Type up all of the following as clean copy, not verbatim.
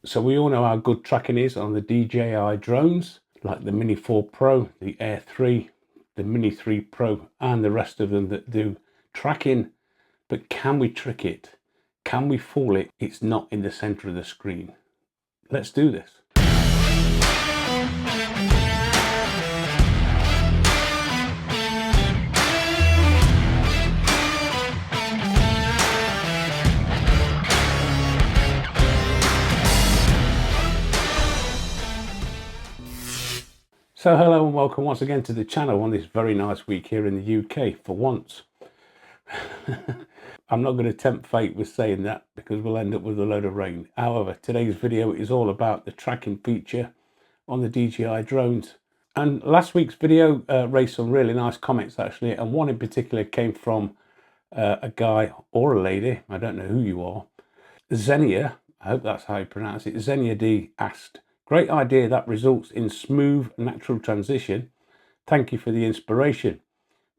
So we all know how good tracking is on the DJI drones, like the Mini 4 Pro, the Air 3, the Mini 3 Pro, and the rest of them that do tracking. But can we trick it? Can we fool it? It's not in the center of the screen. Let's do this. So hello and welcome once again to the channel on this very nice week here in the UK for once. I'm not going to tempt fate with saying that because we'll end up with a load of rain. However, today's video is all about the tracking feature on the DJI drones. And last week's video raised some really nice comments actually, and one in particular came from a guy or a lady, I don't know who you are. Xenia, I hope that's how you pronounce it, Xenia D asked, "Great idea that results in smooth natural transition. Thank you for the inspiration.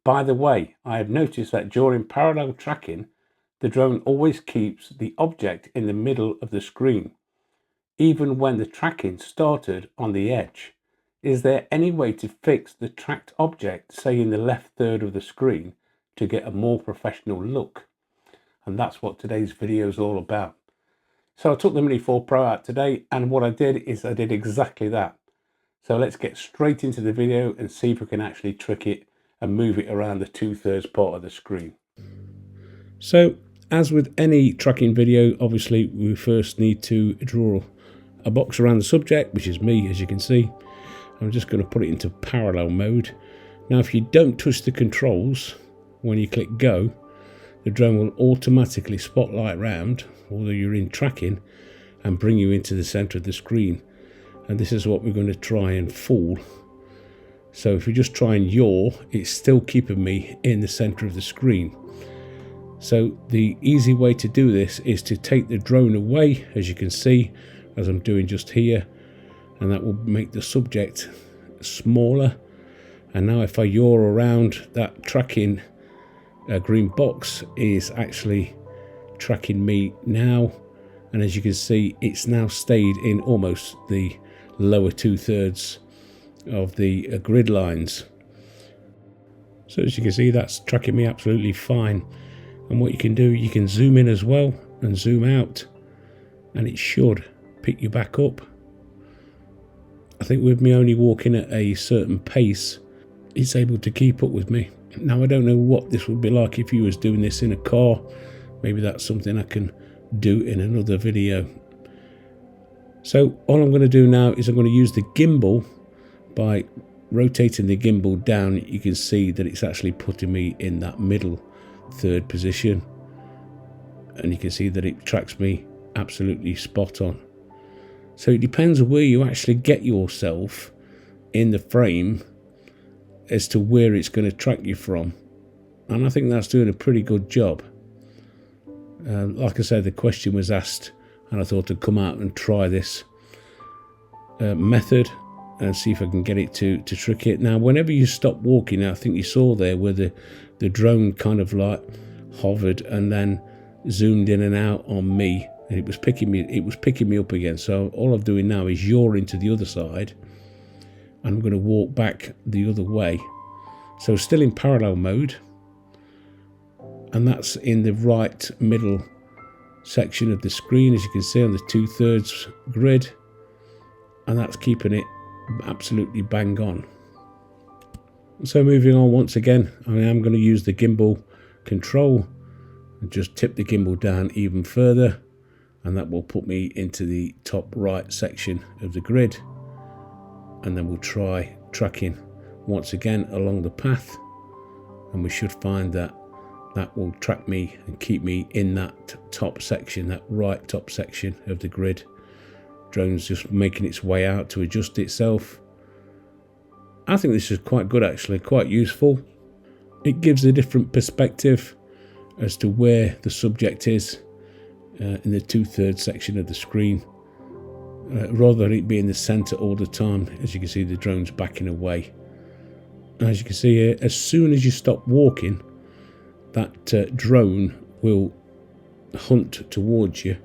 By the way, I have noticed that during parallel tracking, the drone always keeps the object in the middle of the screen, even when the tracking started on the edge. Is there any way to fix the tracked object, say in the left third of the screen, to get a more professional look?" And that's what today's video is all about. So I took the Mini 4 Pro out today, and what I did is I did exactly that. So let's get straight into the video and see if we can actually trick it and move it around the 2/3 part of the screen. So as with any tracking video, obviously we first need to draw a box around the subject, which is me, as you can see. I'm just going to put it into parallel mode. Now if you don't touch the controls when you click go, the drone will automatically spotlight round, although you're in tracking, and bring you into the center of the screen. And this is what we're going to try and fool. So if we just try and yaw, it's still keeping me in the center of the screen. So the easy way to do this is to take the drone away, as you can see, as I'm doing just here, and that will make the subject smaller. And now if I yaw around, that tracking green box is actually tracking me now, and as you can see, it's now stayed in almost the lower 2/3 of the grid lines. So as you can see, that's tracking me absolutely fine. And what you can do, you can zoom in as well and zoom out, and it should pick you back up. I think with me only walking at a certain pace, it's able to keep up with me. Now I don't know what this would be like if you was doing this in a car. Maybe that's something I can do in another video. So all I'm going to do now is I'm going to use the gimbal. By rotating the gimbal down, you can see that it's actually putting me in that middle third position, and you can see that it tracks me absolutely spot on. So it depends where you actually get yourself in the frame as to where it's going to track you from, and I think that's doing a pretty good job. Like I said, the question was asked, and I thought I'd come out and try this method and see if I can get it to trick it. Now whenever you stop walking, I think you saw there where the drone kind of like hovered and then zoomed in and out on me, and it was picking me up again. So all I'm doing now is yaw into the other side, and I'm going to walk back the other way. So still in parallel mode, and that's in the right middle section of the screen, as you can see on the 2/3 grid, and that's keeping it absolutely bang on. So moving on once again, I am going to use the gimbal control and just tip the gimbal down even further, and that will put me into the top right section of the grid. And then we'll try tracking once again along the path, and we should find that will track me and keep me in that top section, that right top section of the grid. Drone's just making its way out to adjust itself. I think this is quite good actually, quite useful. It gives a different perspective as to where the subject is in the 2/3 section of the screen, rather than it being the center all the time. As you can see, the drone's backing away. As you can see here, as soon as you stop walking, that drone will hunt towards you,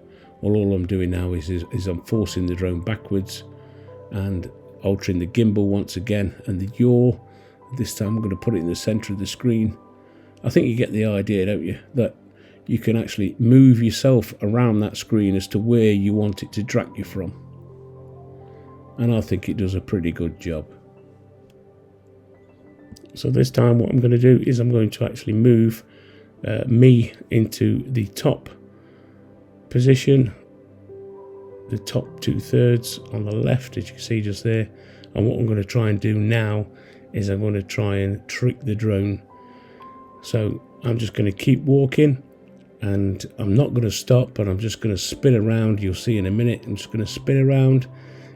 Well, all I'm doing now is I'm forcing the drone backwards and altering the gimbal once again, and the yaw. This time I'm going to put it in the center of the screen. I think you get the idea, don't you, that you can actually move yourself around that screen as to where you want it to track you from. And I think it does a pretty good job. So this time what I'm going to do is I'm going to actually move me into the top position, the top 2/3 on the left, as you can see just there. And what I'm going to try and do now is I'm going to try and trick the drone. So I'm just going to keep walking, and I'm not going to stop, but I'm just going to spin around. You'll see in a minute. I'm just going to spin around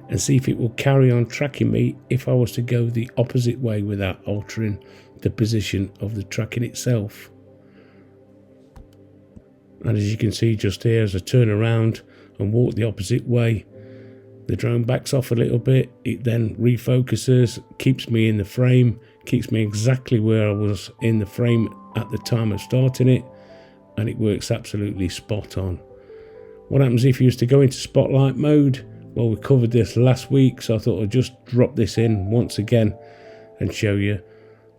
and see if it will carry on tracking me if I was to go the opposite way without altering the position of the tracking itself. And as you can see just here, as I turn around and walk the opposite way, the drone backs off a little bit. It then refocuses, keeps me in the frame, keeps me exactly where I was in the frame at the time of starting it, and it works absolutely spot on. What happens if you used to go into spotlight mode? Well, we covered this last week, so I thought I'd just drop this in once again and show you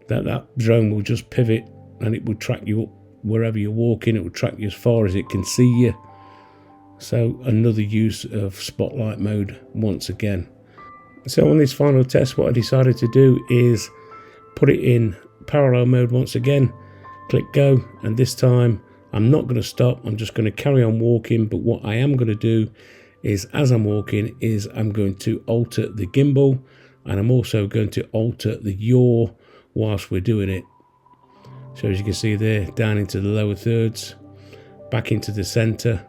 that that drone will just pivot and it will track you up wherever you're walking. It will track you as far as it can see you. So another use of spotlight mode once again. So on this final test, what I decided to do is put it in parallel mode once again, click go, and this time I'm not going to stop. I'm just going to carry on walking, but what I am going to do is, as I'm walking, is I'm going to alter the gimbal, and I'm also going to alter the yaw whilst we're doing it. So as you can see there, down into the lower thirds, back into the center.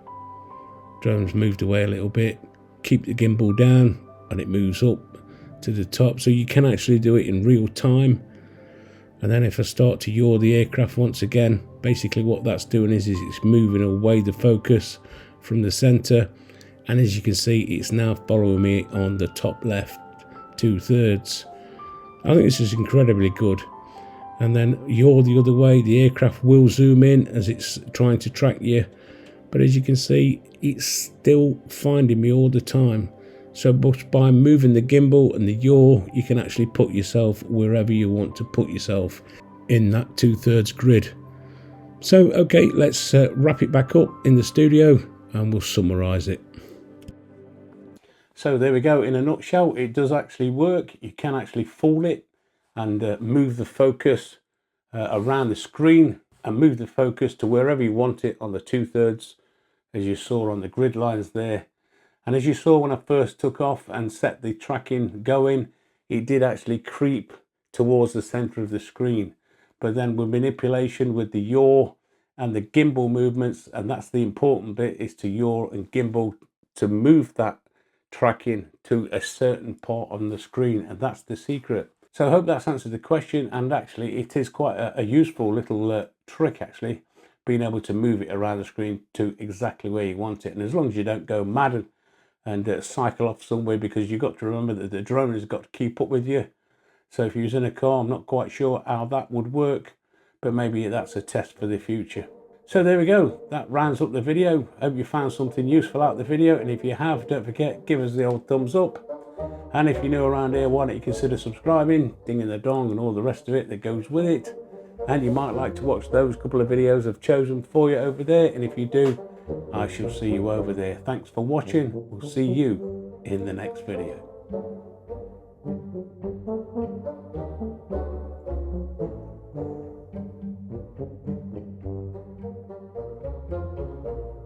Drone's moved away a little bit. Keep the gimbal down and it moves up to the top, so you can actually do it in real time. And then if I start to yaw the aircraft once again, basically what that's doing is it's moving away the focus from the center. And as you can see, it's now following me on the top left 2/3. I think this is incredibly good. And then yaw the other way, the aircraft will zoom in as it's trying to track you. But as you can see, it's still finding me all the time. So by moving the gimbal and the yaw, you can actually put yourself wherever you want to put yourself in that 2/3 grid. So, okay, let's wrap it back up in the studio and we'll summarize it. So there we go. In a nutshell, it does actually work. You can actually fool it and move the focus around the screen and move the focus to wherever you want it on the 2/3, as you saw on the grid lines there. And as you saw when I first took off and set the tracking going, it did actually creep towards the center of the screen. But then with manipulation with the yaw and the gimbal movements, and that's the important bit, is to yaw and gimbal to move that tracking to a certain part on the screen, and that's the secret. So I hope that's answered the question, and actually it is quite a useful little trick, actually, being able to move it around the screen to exactly where you want it. And as long as you don't go mad and cycle off somewhere, because you've got to remember that the drone has got to keep up with you. So if you're in a car, I'm not quite sure how that would work, but maybe that's a test for the future. So there we go, that rounds up the video. Hope you found something useful out of the video, and if you have, don't forget, give us the old thumbs up. And if you're new around here, why don't you consider subscribing, dinging the dong and all the rest of it that goes with it. And you might like to watch those couple of videos I've chosen for you over there, and if you do, I shall see you over there. Thanks for watching. We'll see you in the next video.